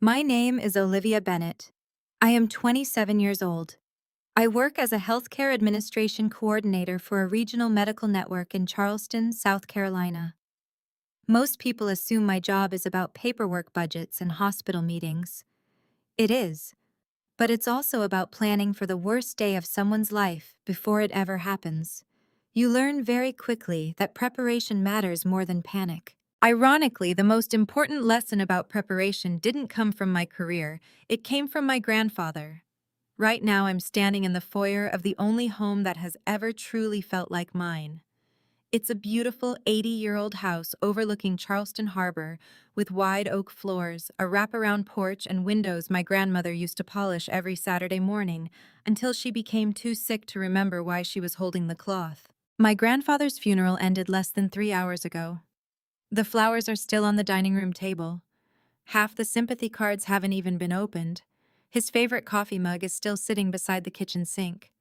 My name is Olivia Bennett. I am 27 years old. I work as a healthcare administration coordinator for a regional medical network in Charleston, South Carolina. Most people assume my job is about paperwork budgets and hospital meetings. It is, but it's also about planning for the worst day of someone's life before it ever happens. You learn very quickly that preparation matters more than panic. Ironically, the most important lesson about preparation didn't come from my career, it came from my grandfather. Right now, I'm standing in the foyer of the only home that has ever truly felt like mine. It's a beautiful 80-year-old house overlooking Charleston Harbor with wide oak floors, a wraparound porch, and windows my grandmother used to polish every Saturday morning until she became too sick to remember why she was holding the cloth. My grandfather's funeral ended less than 3 hours ago. The flowers are still on the dining room table. Half the sympathy cards haven't even been opened. His favorite coffee mug is still sitting beside the kitchen sink.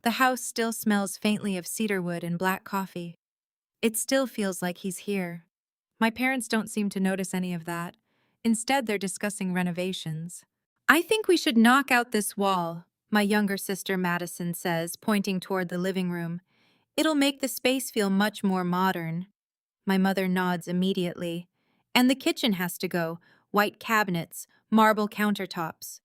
The house still smells faintly of cedarwood and black coffee. It still feels like he's here. My parents don't seem to notice any of that. Instead, they're discussing renovations. "I think we should knock out this wall," my younger sister Madison says, pointing toward the living room. "It'll make the space feel much more modern." My mother nods immediately. "And the kitchen has to go. White cabinets, marble countertops."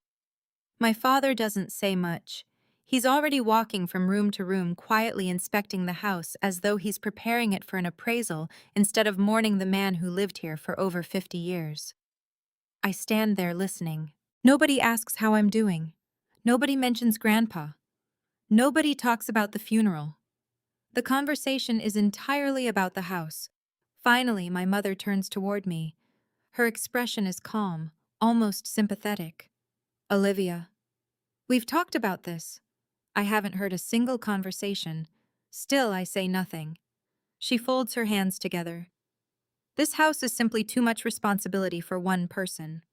My father doesn't say much. He's already walking from room to room, quietly inspecting the house as though he's preparing it for an appraisal instead of mourning the man who lived here for over 50 years. I stand there listening. Nobody asks how I'm doing. Nobody mentions Grandpa. Nobody talks about the funeral. The conversation is entirely about the house. Finally, my mother turns toward me. Her expression is calm, almost sympathetic. "Olivia, we've talked about this." I haven't heard a single conversation. Still, I say nothing. She folds her hands together. "This house is simply too much responsibility for one person."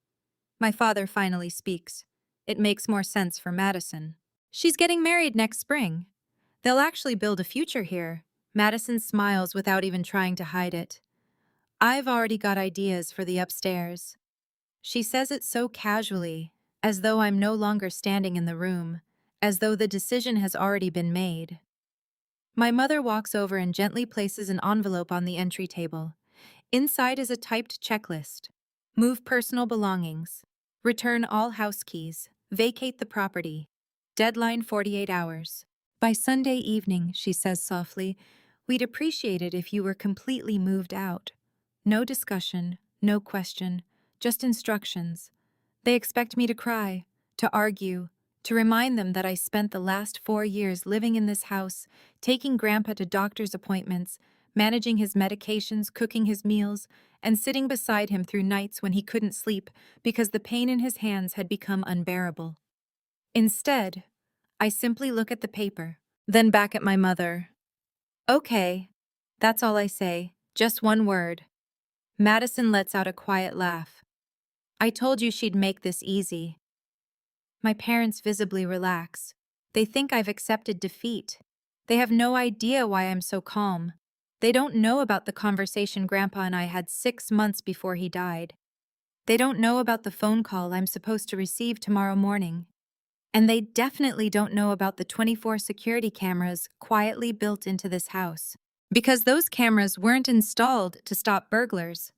My father finally speaks. It makes more sense for Madison. "She's getting married next spring. They'll actually build a future here." Madison smiles without even trying to hide it. "I've already got ideas for the upstairs." She says it so casually, as though I'm no longer standing in the room, as though the decision has already been made. My mother walks over and gently places an envelope on the entry table. Inside is a typed checklist. Move personal belongings. Return all house keys. Vacate the property. Deadline 48 hours. "By Sunday evening," she says softly, "we'd appreciate it if you were completely moved out." No discussion, no question, just instructions. They expect me to cry, to argue, to remind them that I spent the last 4 years living in this house, taking Grandpa to doctor's appointments, managing his medications, cooking his meals, and sitting beside him through nights when he couldn't sleep because the pain in his hands had become unbearable. Instead, I simply look at the paper, then back at my mother. "Okay." That's all I say, just one word. Madison lets out a quiet laugh. "I told you she'd make this easy." My parents visibly relax. They think I've accepted defeat. They have no idea why I'm so calm. They don't know about the conversation Grandpa and I had 6 months before he died. They don't know about the phone call I'm supposed to receive tomorrow morning. And they definitely don't know about the 24 security cameras quietly built into this house. Because those cameras weren't installed to stop burglars.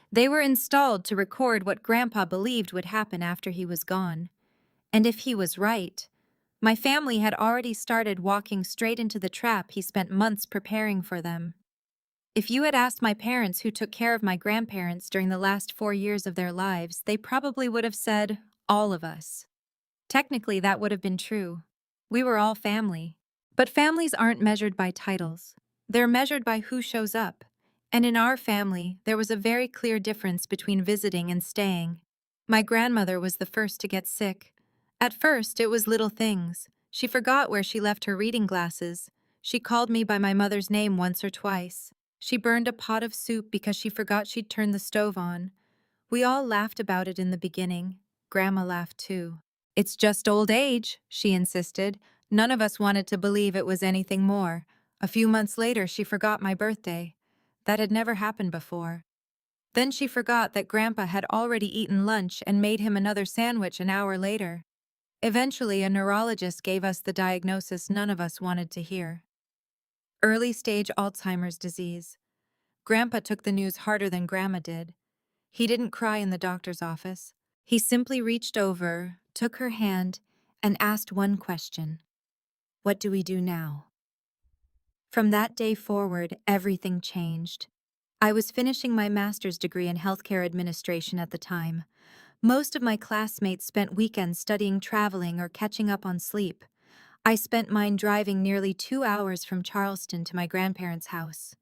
They were installed to record what Grandpa believed would happen after he was gone. And if he was right, my family had already started walking straight into the trap he spent months preparing for them. If you had asked my parents who took care of my grandparents during the last 4 years of their lives, they probably would have said, all of us. Technically, that would have been true. We were all family. But families aren't measured by titles. They're measured by who shows up. And in our family, there was a very clear difference between visiting and staying. My grandmother was the first to get sick. At first, it was little things. She forgot where she left her reading glasses. She called me by my mother's name once or twice. She burned a pot of soup because she forgot she'd turned the stove on. We all laughed about it in the beginning. Grandma laughed too. "It's just old age," she insisted. None of us wanted to believe it was anything more. A few months later, she forgot my birthday. That had never happened before. Then she forgot that Grandpa had already eaten lunch and made him another sandwich an hour later. Eventually, a neurologist gave us the diagnosis none of us wanted to hear: early-stage Alzheimer's disease. Grandpa took the news harder than Grandma did. He didn't cry in the doctor's office. He simply reached over, took her hand, and asked one question: "What do we do now?" From that day forward, everything changed. I was finishing my master's degree in healthcare administration at the time. Most of my classmates spent weekends studying, traveling, or catching up on sleep. I spent mine driving nearly 2 hours from Charleston to my grandparents' house.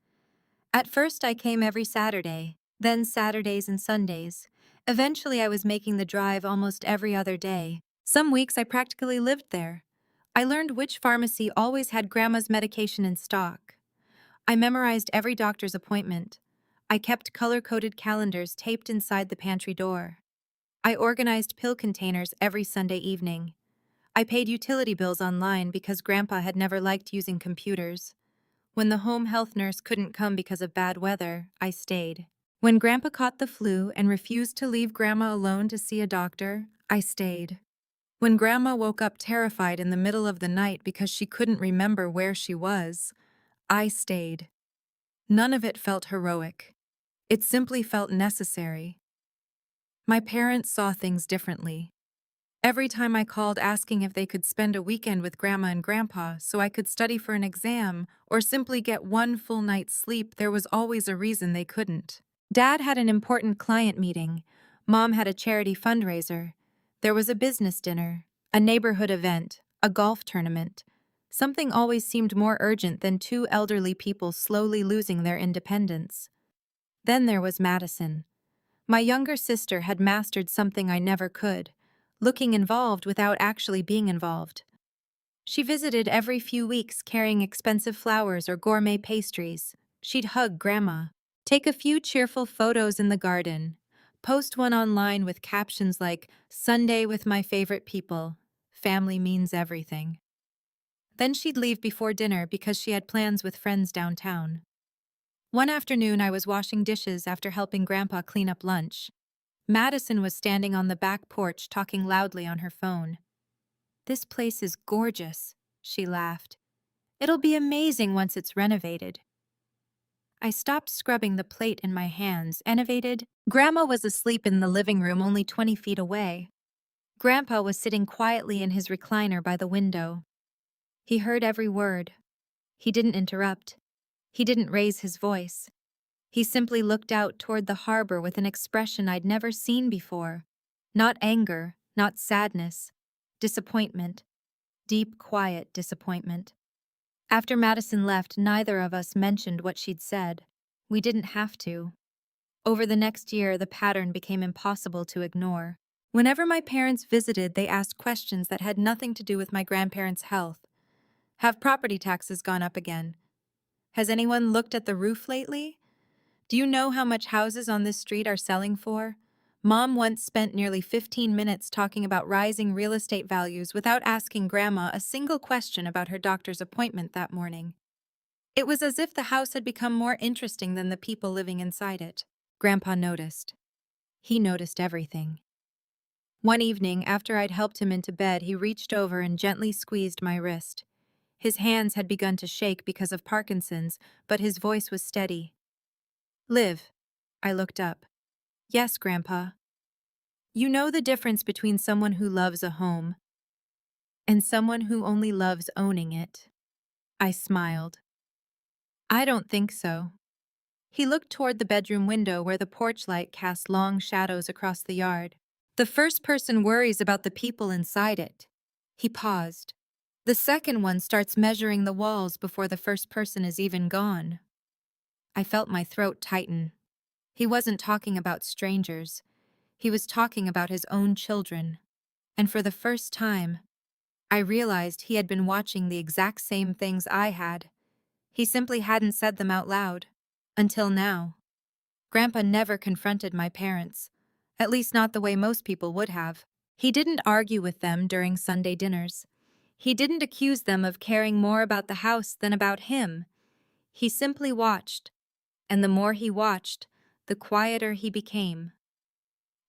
At first, I came every Saturday, then Saturdays and Sundays. Eventually, I was making the drive almost every other day. Some weeks, I practically lived there. I learned which pharmacy always had Grandma's medication in stock. I memorized every doctor's appointment. I kept color-coded calendars taped inside the pantry door. I organized pill containers every Sunday evening. I paid utility bills online because Grandpa had never liked using computers. When the home health nurse couldn't come because of bad weather, I stayed. When Grandpa caught the flu and refused to leave Grandma alone to see a doctor, I stayed. When Grandma woke up terrified in the middle of the night because she couldn't remember where she was, I stayed. None of it felt heroic. It simply felt necessary. My parents saw things differently. Every time I called asking if they could spend a weekend with Grandma and Grandpa so I could study for an exam or simply get one full night's sleep, there was always a reason they couldn't. Dad had an important client meeting. Mom had a charity fundraiser. There was a business dinner, a neighborhood event, a golf tournament. Something always seemed more urgent than two elderly people slowly losing their independence. Then there was Madison. My younger sister had mastered something I never could: looking involved without actually being involved. She visited every few weeks carrying expensive flowers or gourmet pastries. She'd hug Grandma, take a few cheerful photos in the garden, post one online with captions like, "Sunday with my favorite people. Family means everything." Then she'd leave before dinner because she had plans with friends downtown. One afternoon, I was washing dishes after helping Grandpa clean up lunch. Madison was standing on the back porch talking loudly on her phone. "This place is gorgeous," she laughed. "It'll be amazing once it's renovated." I stopped scrubbing the plate in my hands, innovated. Grandma was asleep in the living room only 20 feet away. Grandpa was sitting quietly in his recliner by the window. He heard every word. He didn't interrupt. He didn't raise his voice. He simply looked out toward the harbor with an expression I'd never seen before. Not anger, not sadness. Disappointment. Deep, quiet disappointment. After Madison left, neither of us mentioned what she'd said. We didn't have to. Over the next year, the pattern became impossible to ignore. Whenever my parents visited, they asked questions that had nothing to do with my grandparents' health. Have property taxes gone up again? Has anyone looked at the roof lately? Do you know how much houses on this street are selling for? Mom once spent nearly 15 minutes talking about rising real estate values without asking Grandma a single question about her doctor's appointment that morning. It was as if the house had become more interesting than the people living inside it. Grandpa noticed. He noticed everything. One evening, after I'd helped him into bed, he reached over and gently squeezed my wrist. His hands had begun to shake because of Parkinson's, but his voice was steady. "Liv." I looked up. "Yes, Grandpa." "You know the difference between someone who loves a home and someone who only loves owning it?" I smiled. "I don't think so." He looked toward the bedroom window where the porch light cast long shadows across the yard. "The first person worries about the people inside it." He paused. "The second one starts measuring the walls before the first person is even gone." I felt my throat tighten. He wasn't talking about strangers. He was talking about his own children. And for the first time, I realized he had been watching the exact same things I had. He simply hadn't said them out loud. Until now. Grandpa never confronted my parents, at least not the way most people would have. He didn't argue with them during Sunday dinners. He didn't accuse them of caring more about the house than about him. He simply watched. And the more he watched, the quieter he became.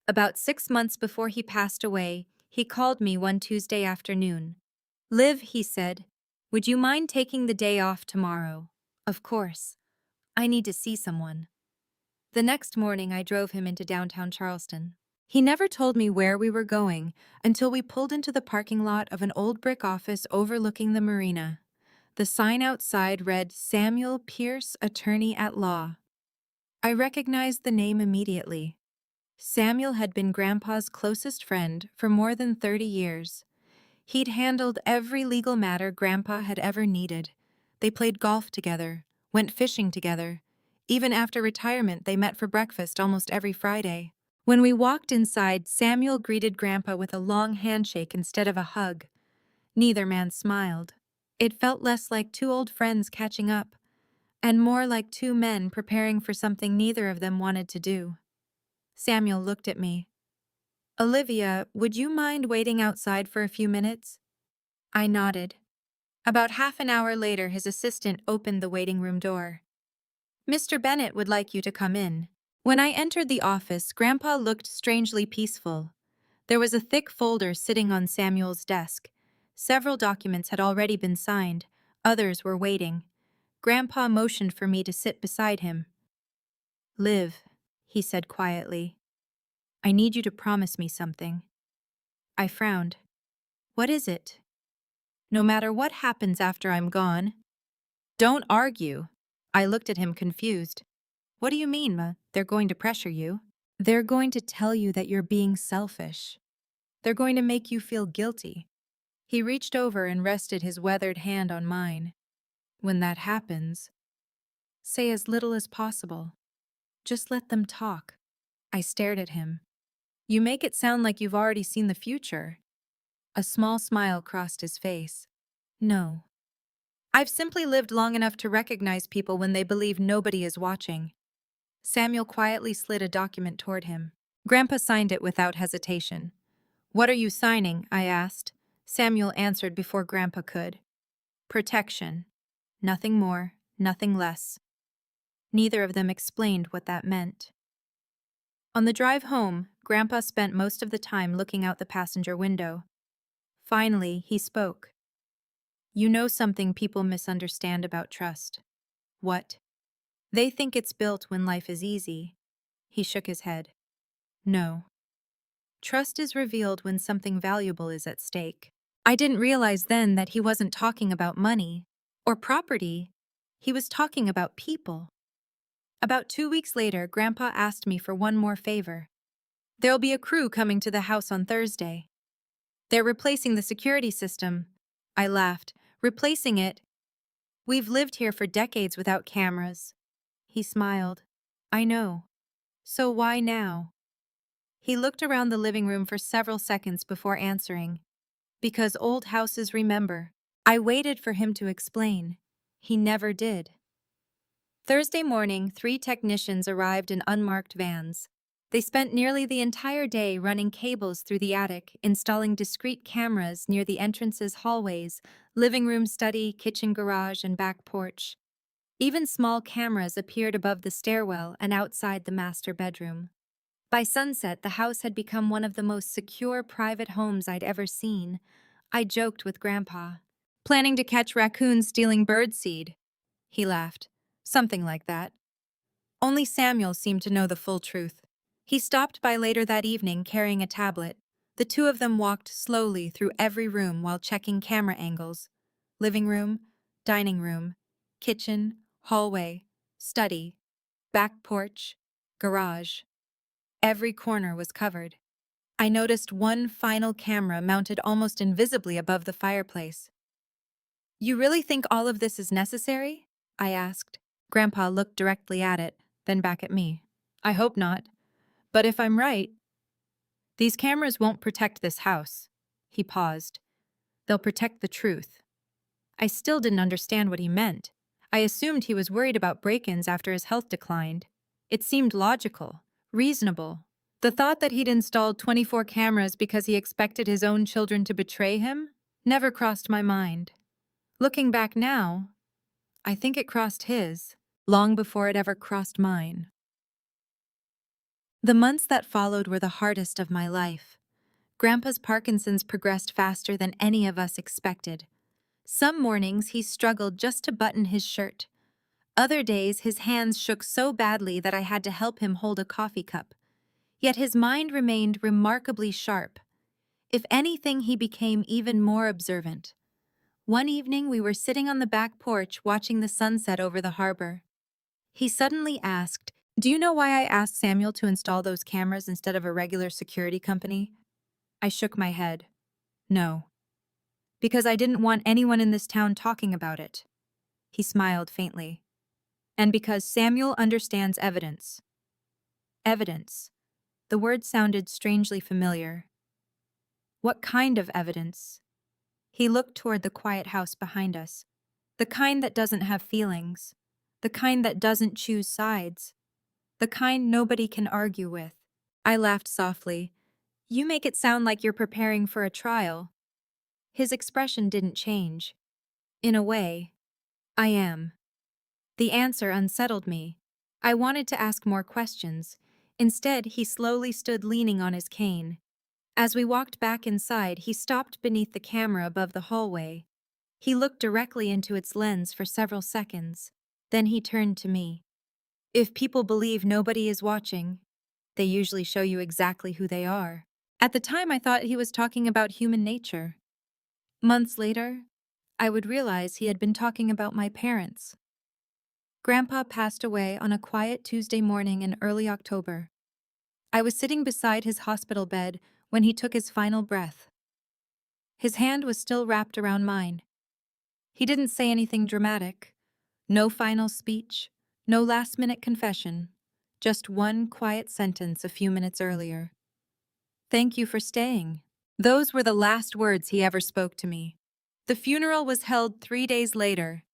About 6 months before he passed away, he called me one Tuesday afternoon. "Liv," he said, "would you mind taking the day off tomorrow?" "Of course. I need to see someone." The next morning, I drove him into downtown Charleston. He never told me where we were going until we pulled into the parking lot of an old brick office overlooking the marina. The sign outside read, "Samuel Pierce, Attorney at Law." I recognized the name immediately. Samuel had been Grandpa's closest friend for more than 30 years. He'd handled every legal matter Grandpa had ever needed. They played golf together, went fishing together. Even after retirement, they met for breakfast almost every Friday. When we walked inside, Samuel greeted Grandpa with a long handshake instead of a hug. Neither man smiled. It felt less like two old friends catching up, and more like two men preparing for something neither of them wanted to do. Samuel looked at me. "Olivia, would you mind waiting outside for a few minutes?" I nodded. About half an hour later, his assistant opened the waiting room door. "Mr. Bennett would like you to come in." When I entered the office, Grandpa looked strangely peaceful. There was a thick folder sitting on Samuel's desk. Several documents had already been signed. Others were waiting. Grandpa motioned for me to sit beside him. "Liv," he said quietly, "I need you to promise me something." I frowned. "What is it?" "No matter what happens after I'm gone, don't argue." I looked at him confused. "What do you mean, Ma? They're going to pressure you?" "They're going to tell you that you're being selfish. They're going to make you feel guilty." He reached over and rested his weathered hand on mine. "When that happens, say as little as possible. Just let them talk." I stared at him. "You make it sound like you've already seen the future." A small smile crossed his face. "No. I've simply lived long enough to recognize people when they believe nobody is watching." Samuel quietly slid a document toward him. Grandpa signed it without hesitation. "What are you signing?" I asked. Samuel answered before Grandpa could. "Protection. Nothing more, nothing less." Neither of them explained what that meant. On the drive home, Grandpa spent most of the time looking out the passenger window. Finally, he spoke. "You know something people misunderstand about trust." "What?" "They think it's built when life is easy." He shook his head. "No. Trust is revealed when something valuable is at stake." I didn't realize then that he wasn't talking about money or property. He was talking about people. About 2 weeks later, Grandpa asked me for one more favor. "There'll be a crew coming to the house on Thursday. They're replacing the security system." I laughed. "Replacing it? We've lived here for decades without cameras." He smiled. "I know. So why now?" He looked around the living room for several seconds before answering. "Because old houses remember." I waited for him to explain. He never did. Thursday morning, 3 technicians arrived in unmarked vans. They spent nearly the entire day running cables through the attic, installing discrete cameras near the entrance's hallways, living room, study, kitchen, garage, and back porch. Even small cameras appeared above the stairwell and outside the master bedroom. By sunset, the house had become one of the most secure private homes I'd ever seen. I joked with Grandpa. "Planning to catch raccoons stealing birdseed?" He laughed. "Something like that." Only Samuel seemed to know the full truth. He stopped by later that evening carrying a tablet. The two of them walked slowly through every room while checking camera angles. Living room, dining room, kitchen, hallway, study, back porch, garage. Every corner was covered. I noticed one final camera mounted almost invisibly above the fireplace. "You really think all of this is necessary?" I asked. Grandpa looked directly at it, then back at me. "I hope not. But if I'm right, these cameras won't protect this house." He paused. "They'll protect the truth." I still didn't understand what he meant. I assumed he was worried about break-ins after his health declined. It seemed logical, reasonable. The thought that he'd installed 24 cameras because he expected his own children to betray him never crossed my mind. Looking back now, I think it crossed his, long before it ever crossed mine. The months that followed were the hardest of my life. Grandpa's Parkinson's progressed faster than any of us expected. Some mornings he struggled just to button his shirt. Other days his hands shook so badly that I had to help him hold a coffee cup. Yet his mind remained remarkably sharp. If anything, he became even more observant. One evening we were sitting on the back porch watching the sunset over the harbor. He suddenly asked, "Do you know why I asked Samuel to install those cameras instead of a regular security company?" I shook my head. No. Because I didn't want anyone in this town talking about it. He smiled faintly. And because Samuel understands evidence. Evidence. The word sounded strangely familiar. What kind of evidence? He looked toward the quiet house behind us. The kind that doesn't have feelings. The kind that doesn't choose sides. The kind nobody can argue with. I laughed softly. You make it sound like you're preparing for a trial. His expression didn't change. In a way, I am. The answer unsettled me. I wanted to ask more questions. Instead, he slowly stood leaning on his cane. As we walked back inside, he stopped beneath the camera above the hallway. He looked directly into its lens for several seconds. Then he turned to me. If people believe nobody is watching, they usually show you exactly who they are. At the time, I thought he was talking about human nature. Months later, I would realize he had been talking about my parents. Grandpa passed away on a quiet Tuesday morning in early October. I was sitting beside his hospital bed when he took his final breath. His hand was still wrapped around mine. He didn't say anything dramatic. No final speech, no last-minute confession. Just one quiet sentence a few minutes earlier. Thank you for staying. Those were the last words he ever spoke to me. The funeral was held 3 days later.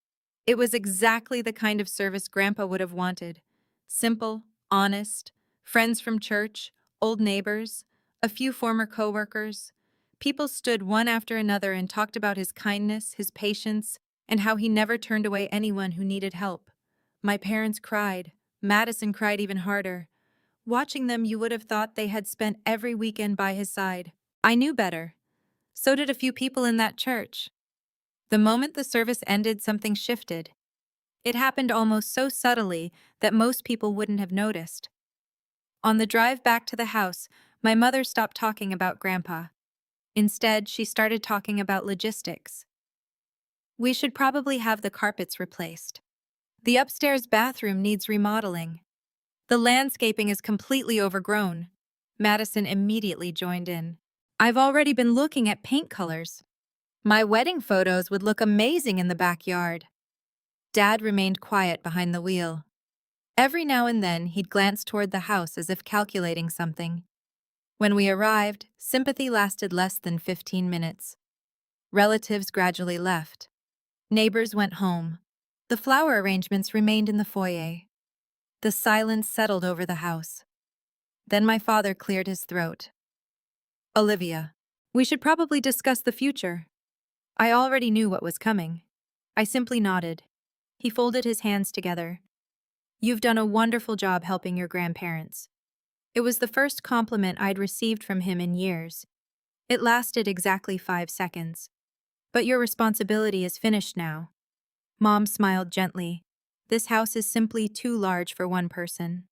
It was exactly the kind of service Grandpa would have wanted. Simple, honest, friends from church, old neighbors, a few former coworkers. People stood one after another and talked about his kindness, his patience, and how he never turned away anyone who needed help. My parents cried. Madison cried even harder. Watching them, you would have thought they had spent every weekend by his side. I knew better. So did a few people in that church. The moment the service ended, something shifted. It happened almost so subtly that most people wouldn't have noticed. On the drive back to the house, my mother stopped talking about Grandpa. Instead, she started talking about logistics. We should probably have the carpets replaced. The upstairs bathroom needs remodeling. The landscaping is completely overgrown. Madison immediately joined in. I've already been looking at paint colors. My wedding photos would look amazing in the backyard. Dad remained quiet behind the wheel. Every now and then, he'd glance toward the house as if calculating something. When we arrived, sympathy lasted less than 15 minutes. Relatives gradually left. Neighbors went home. The flower arrangements remained in the foyer. The silence settled over the house. Then my father cleared his throat. Olivia, we should probably discuss the future. I already knew what was coming. I simply nodded. He folded his hands together. You've done a wonderful job helping your grandparents. It was the first compliment I'd received from him in years. It lasted exactly 5 seconds. But your responsibility is finished now. Mom smiled gently. This house is simply too large for one person.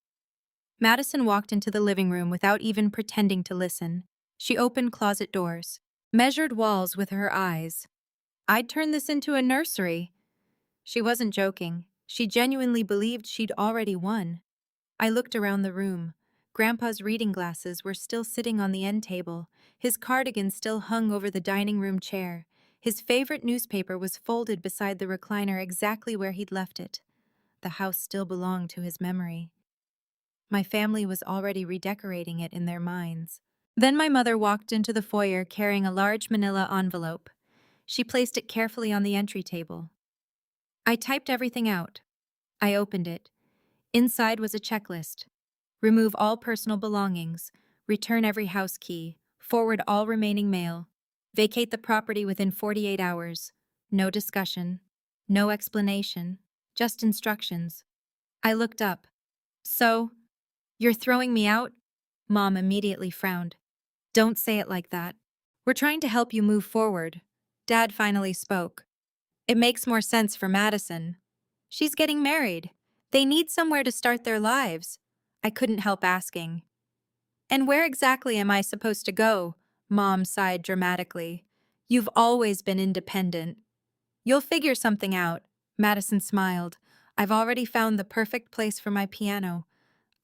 Madison walked into the living room without even pretending to listen. She opened closet doors, measured walls with her eyes. I'd turn this into a nursery. She wasn't joking. She genuinely believed she'd already won. I looked around the room. Grandpa's reading glasses were still sitting on the end table. His cardigan still hung over the dining room chair. His favorite newspaper was folded beside the recliner exactly where he'd left it. The house still belonged to his memory. My family was already redecorating it in their minds. Then my mother walked into the foyer carrying a large manila envelope. She placed it carefully on the entry table. I typed everything out. I opened it. Inside was a checklist. Remove all personal belongings. Return every house key. Forward all remaining mail. Vacate the property within 48 hours. No discussion. No explanation. Just instructions. I looked up. So, you're throwing me out? Mom immediately frowned. Don't say it like that. We're trying to help you move forward. Dad finally spoke. It makes more sense for Madison. She's getting married. They need somewhere to start their lives. I couldn't help asking. And where exactly am I supposed to go? Mom sighed dramatically. You've always been independent. You'll figure something out. Madison smiled. I've already found the perfect place for my piano.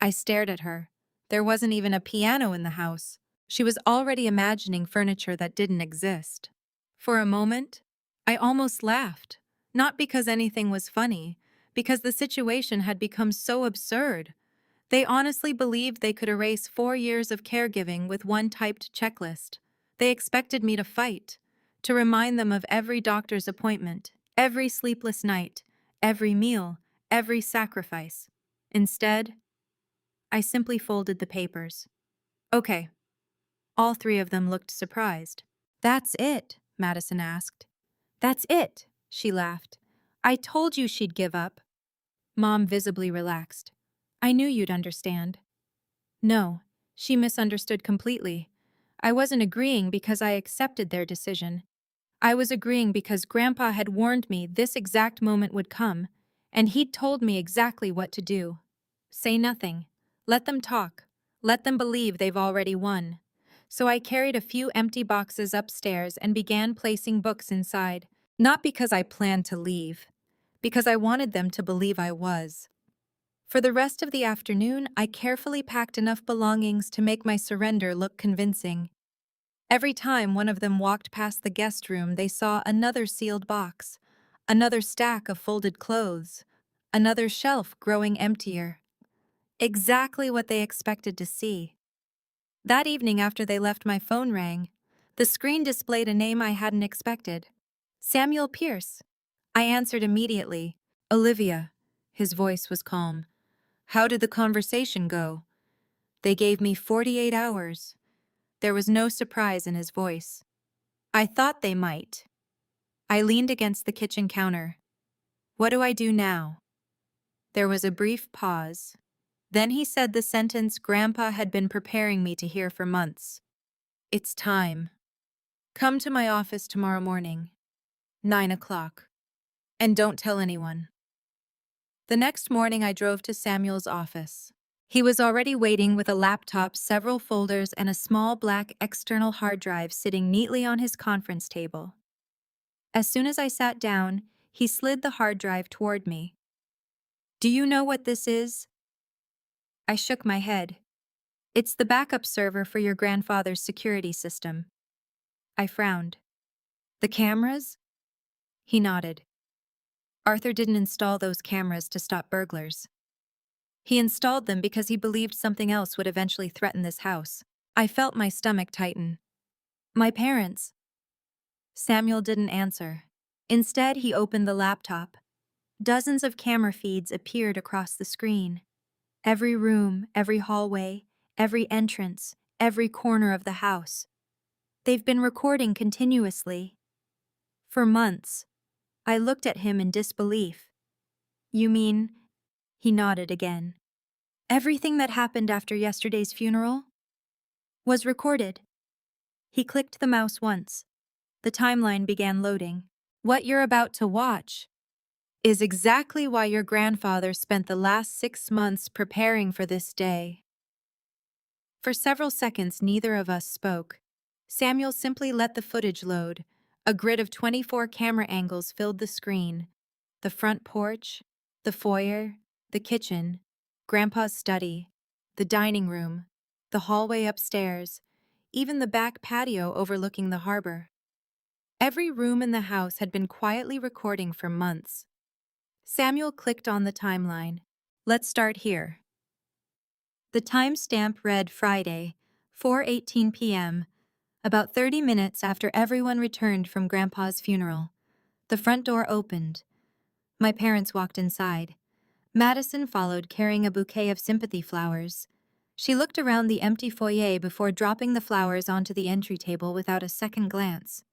I stared at her. There wasn't even a piano in the house. She was already imagining furniture that didn't exist. For a moment, I almost laughed. Not because anything was funny, because the situation had become so absurd. They honestly believed they could erase 4 years of caregiving with one typed checklist. They expected me to fight, to remind them of every doctor's appointment, every sleepless night, every meal, every sacrifice. Instead, I simply folded the papers. Okay. All three of them looked surprised. That's it, Madison asked. That's it, she laughed. I told you she'd give up. Mom visibly relaxed. I knew you'd understand. No, she misunderstood completely. I wasn't agreeing because I accepted their decision. I was agreeing because Grandpa had warned me this exact moment would come, and he'd told me exactly what to do. Say nothing. Let them talk. Let them believe they've already won. So I carried a few empty boxes upstairs and began placing books inside, not because I planned to leave, because I wanted them to believe I was. For the rest of the afternoon, I carefully packed enough belongings to make my surrender look convincing. Every time one of them walked past the guest room, they saw another sealed box, another stack of folded clothes, another shelf growing emptier. Exactly what they expected to see. That evening after they left, my phone rang. The screen displayed a name I hadn't expected. Samuel Pierce. I answered immediately. Olivia. His voice was calm. How did the conversation go? They gave me 48 hours. There was no surprise in his voice. I thought they might. I leaned against the kitchen counter. What do I do now? There was a brief pause. Then he said the sentence Grandpa had been preparing me to hear for months. It's time. Come to my office tomorrow morning, 9 o'clock. And don't tell anyone. The next morning I drove to Samuel's office. He was already waiting with a laptop, several folders, and a small black external hard drive sitting neatly on his conference table. As soon as I sat down, he slid the hard drive toward me. Do you know what this is? I shook my head. It's the backup server for your grandfather's security system. I frowned. The cameras? He nodded. Arthur didn't install those cameras to stop burglars. He installed them because he believed something else would eventually threaten this house. I felt my stomach tighten. My parents. Samuel didn't answer. Instead, he opened the laptop. Dozens of camera feeds appeared across the screen. Every room, every hallway, every entrance, every corner of the house. They've been recording continuously. For months. I looked at him in disbelief. You mean? He nodded again. Everything that happened after yesterday's funeral was recorded. He clicked the mouse once. The timeline began loading. What you're about to watch is exactly why your grandfather spent the last 6 months preparing for this day. For several seconds, neither of us spoke. Samuel simply let the footage load. A grid of 24 camera angles filled the screen. The front porch, the foyer, the kitchen, Grandpa's study, the dining room, the hallway upstairs, even the back patio overlooking the harbor. Every room in the house had been quietly recording for months. Samuel clicked on the timeline. Let's start here. The timestamp read Friday, 4:18 p.m., about 30 minutes after everyone returned from Grandpa's funeral. The front door opened. My parents walked inside. Madison followed, carrying a bouquet of sympathy flowers. She looked around the empty foyer before dropping the flowers onto the entry table without a second glance.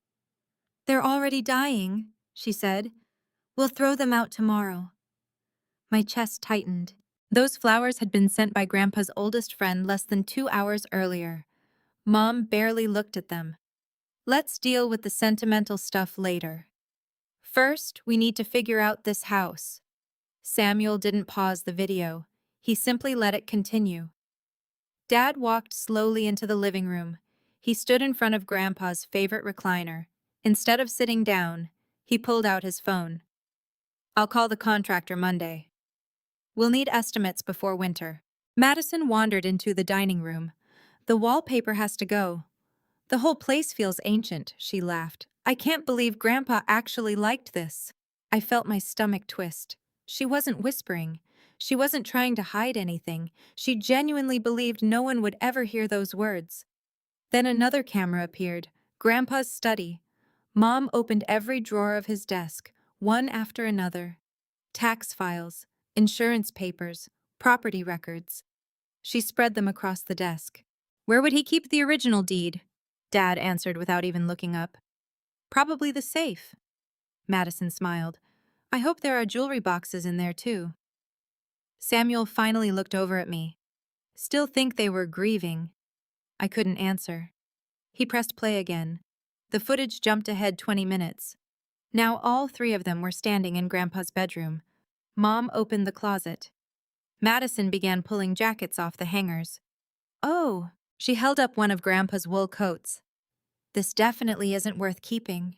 They're already dying, she said. We'll throw them out tomorrow. My chest tightened. Those flowers had been sent by Grandpa's oldest friend less than 2 hours earlier. Mom barely looked at them. Let's deal with the sentimental stuff later. First, we need to figure out this house. Samuel didn't pause the video. He simply let it continue. Dad walked slowly into the living room. He stood in front of Grandpa's favorite recliner. Instead of sitting down, he pulled out his phone. I'll call the contractor Monday. We'll need estimates before winter. Madison wandered into the dining room. The wallpaper has to go. The whole place feels ancient, she laughed. I can't believe Grandpa actually liked this. I felt my stomach twist. She wasn't whispering. She wasn't trying to hide anything. She genuinely believed no one would ever hear those words. Then another camera appeared, Grandpa's study. Mom opened every drawer of his desk, one after another. Tax files, insurance papers, property records. She spread them across the desk. Where would he keep the original deed? Dad answered without even looking up. Probably the safe. Madison smiled. I hope there are jewelry boxes in there too. Samuel finally looked over at me. Still think they were grieving. I couldn't answer. He pressed play again. The footage jumped ahead 20 minutes. Now all three of them were standing in Grandpa's bedroom. Mom opened the closet. Madison began pulling jackets off the hangers. Oh, she held up one of Grandpa's wool coats. This definitely isn't worth keeping.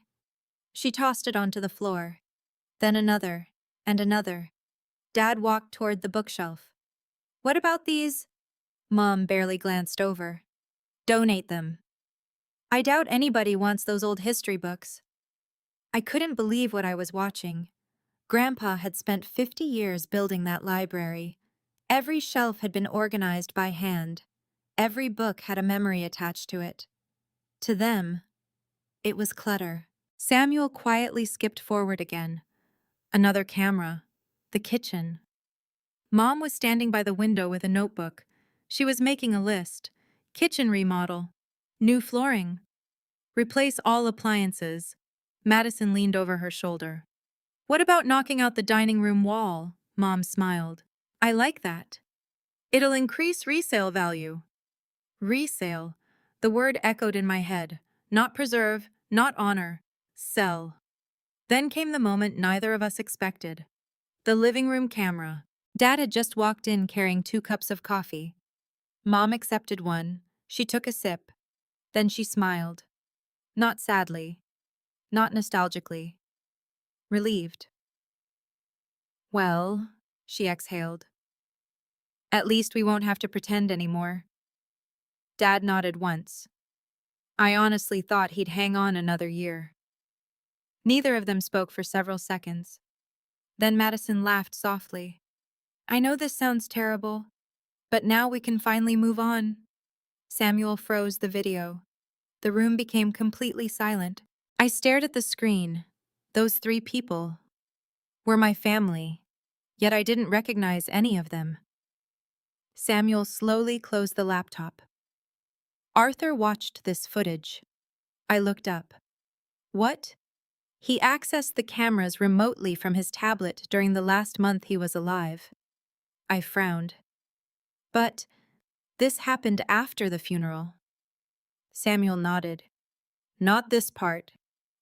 She tossed it onto the floor. Then another, and another. Dad walked toward the bookshelf. What about these? Mom barely glanced over. Donate them. I doubt anybody wants those old history books. I couldn't believe what I was watching. Grandpa had spent 50 years building that library. Every shelf had been organized by hand. Every book had a memory attached to it. To them, it was clutter. Samuel quietly skipped forward again. Another camera. The kitchen. Mom was standing by the window with a notebook. She was making a list. Kitchen remodel. New flooring. Replace all appliances. Madison leaned over her shoulder. What about knocking out the dining room wall? Mom smiled. I like that. It'll increase resale value. Resale. The word echoed in my head. Not preserve, not honor. Sell. Then came the moment neither of us expected. The living room camera. Dad had just walked in carrying 2 cups of coffee. Mom accepted one. She took a sip. Then she smiled. Not sadly. Not nostalgically. Relieved. Well, she exhaled. At least we won't have to pretend anymore. Dad nodded once. I honestly thought he'd hang on another year. Neither of them spoke for several seconds. Then Madison laughed softly. I know this sounds terrible, but now we can finally move on. Samuel froze the video. The room became completely silent. I stared at the screen. Those 3 people were my family, yet I didn't recognize any of them. Samuel slowly closed the laptop. Arthur watched this footage. I looked up. What? He accessed the cameras remotely from his tablet during the last month he was alive. I frowned. But this happened after the funeral. Samuel nodded. Not this part.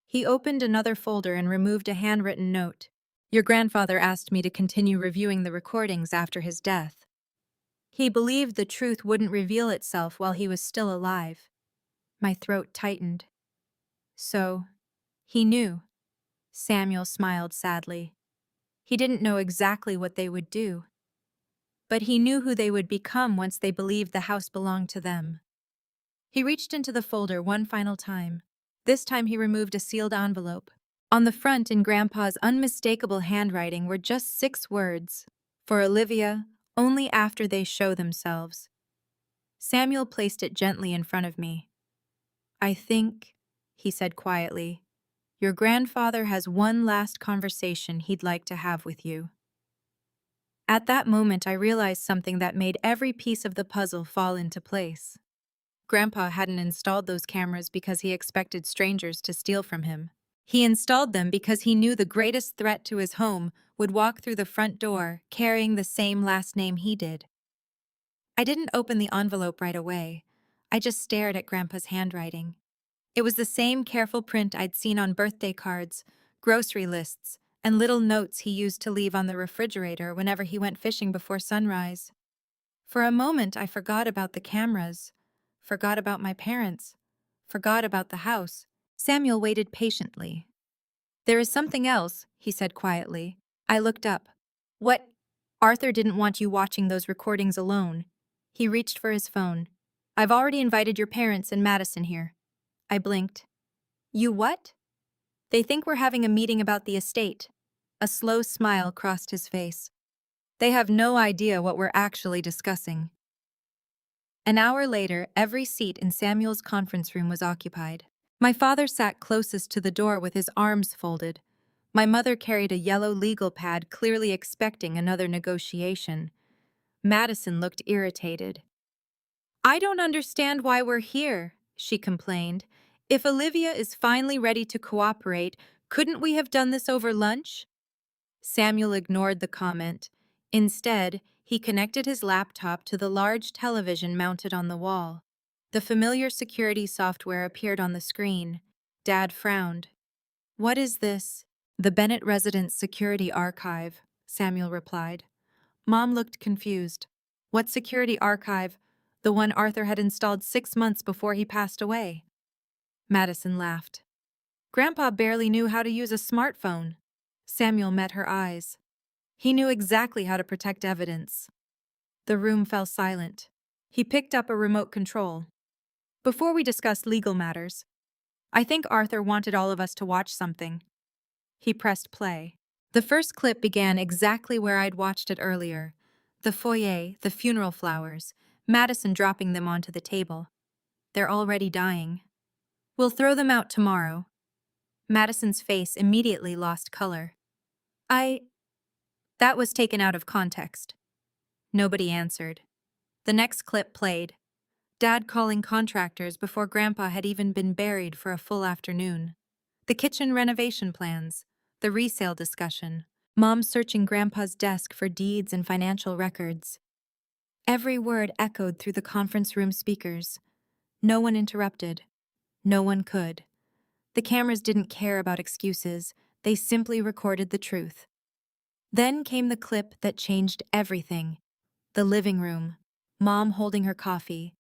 He opened another folder and removed a handwritten note. Your grandfather asked me to continue reviewing the recordings after his death. He believed the truth wouldn't reveal itself while he was still alive. My throat tightened. So, he knew. Samuel smiled sadly. He didn't know exactly what they would do. But he knew who they would become once they believed the house belonged to them. He reached into the folder one final time. This time he removed a sealed envelope. On the front, in Grandpa's unmistakable handwriting, were just 6 words. For Olivia, only after they show themselves. Samuel placed it gently in front of me. I think, he said quietly, your grandfather has one last conversation he'd like to have with you. At that moment, I realized something that made every piece of the puzzle fall into place. Grandpa hadn't installed those cameras because he expected strangers to steal from him. He installed them because he knew the greatest threat to his home would walk through the front door carrying the same last name he did. I didn't open the envelope right away. I just stared at Grandpa's handwriting. It was the same careful print I'd seen on birthday cards, grocery lists, and little notes he used to leave on the refrigerator whenever he went fishing before sunrise. For a moment, I forgot about the cameras, forgot about my parents, forgot about the house. Samuel waited patiently. "There is something else," he said quietly. I looked up. "What?" "Arthur didn't want you watching those recordings alone." He reached for his phone. "I've already invited your parents and Madison here." I blinked. "You what?" "They think we're having a meeting about the estate." A slow smile crossed his face. "They have no idea what we're actually discussing." An hour later, every seat in Samuel's conference room was occupied. My father sat closest to the door with his arms folded. My mother carried a yellow legal pad, clearly expecting another negotiation. Madison looked irritated. "I don't understand why we're here," she complained. "If Olivia is finally ready to cooperate, couldn't we have done this over lunch?" Samuel ignored the comment. Instead, he connected his laptop to the large television mounted on the wall. The familiar security software appeared on the screen. Dad frowned. "What is this?" "The Bennett Residence Security Archive," Samuel replied. Mom looked confused. "What security archive?" "The one Arthur had installed 6 months before he passed away." Madison laughed. "Grandpa barely knew how to use a smartphone." Samuel met her eyes. He knew exactly how to protect evidence. The room fell silent. He picked up a remote control. "Before we discuss legal matters, I think Arthur wanted all of us to watch something." He pressed play. The first clip began exactly where I'd watched it earlier. The foyer, the funeral flowers, Madison dropping them onto the table. "They're already dying. We'll throw them out tomorrow." Madison's face immediately lost color. That was taken out of context." Nobody answered. The next clip played. Dad calling contractors before Grandpa had even been buried for a full afternoon. The kitchen renovation plans, the resale discussion, Mom searching Grandpa's desk for deeds and financial records. Every word echoed through the conference room speakers. No one interrupted. No one could. The cameras didn't care about excuses. They simply recorded the truth. Then came the clip that changed everything. The living room. Mom holding her coffee.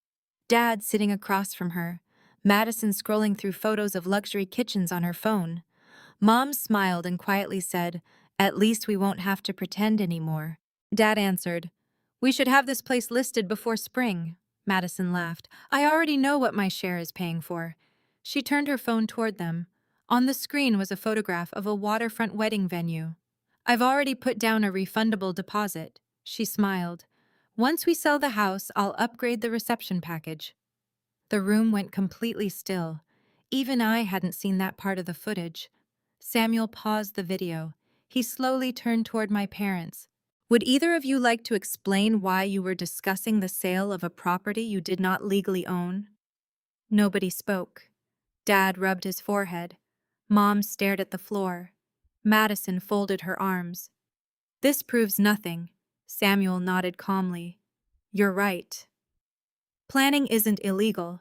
Dad sitting across from her. Madison scrolling through photos of luxury kitchens on her phone. Mom smiled and quietly said, "At least we won't have to pretend anymore." Dad answered, "We should have this place listed before spring." Madison laughed. "I already know what my share is paying for." She turned her phone toward them. On the screen was a photograph of a waterfront wedding venue. "I've already put down a refundable deposit." She smiled. "Once we sell the house, I'll upgrade the reception package." The room went completely still. Even I hadn't seen that part of the footage. Samuel paused the video. He slowly turned toward my parents. "Would either of you like to explain why you were discussing the sale of a property you did not legally own?" Nobody spoke. Dad rubbed his forehead. Mom stared at the floor. Madison folded her arms. "This proves nothing." Samuel nodded calmly. "You're right. Planning isn't illegal."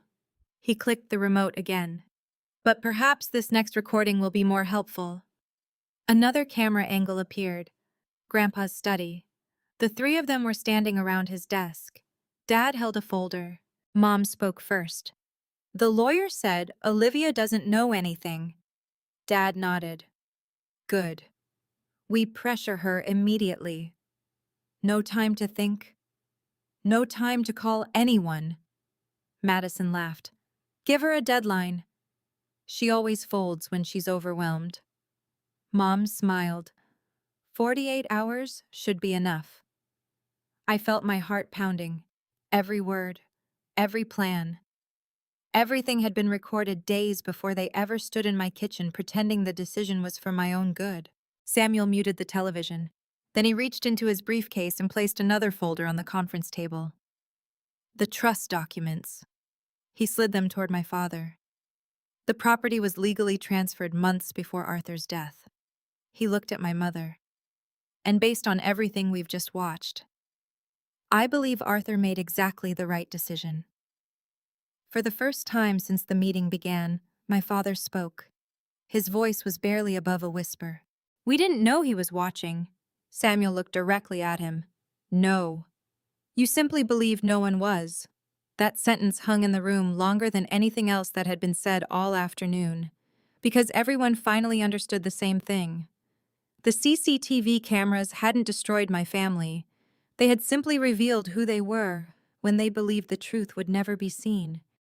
He clicked the remote again. "But perhaps this next recording will be more helpful." Another camera angle appeared. Grandpa's study. The three of them were standing around his desk. Dad held a folder. Mom spoke first. "The lawyer said Olivia doesn't know anything." Dad nodded. "Good. We pressure her immediately. No time to think. No time to call anyone." Madison laughed. "Give her a deadline." "She always folds when she's overwhelmed." Mom smiled. 48 hours should be enough." I felt my heart pounding. Every word, every plan. Everything had been recorded days before they ever stood in my kitchen pretending the decision was for my own good. Samuel muted the television. Then he reached into his briefcase and placed another folder on the conference table. The trust documents. He slid them toward my father. The property was legally transferred months before Arthur's death. He looked at my mother. and based on everything we've just watched, I believe Arthur made exactly the right decision. For the first time since the meeting began, my father spoke. His voice was barely above a whisper. "We didn't know he was watching." Samuel looked directly at him. "No. You simply believed no one was." That sentence hung in the room longer than anything else that had been said all afternoon, because everyone finally understood the same thing. The CCTV cameras hadn't destroyed my family. They had simply revealed who they were when they believed the truth would never be seen.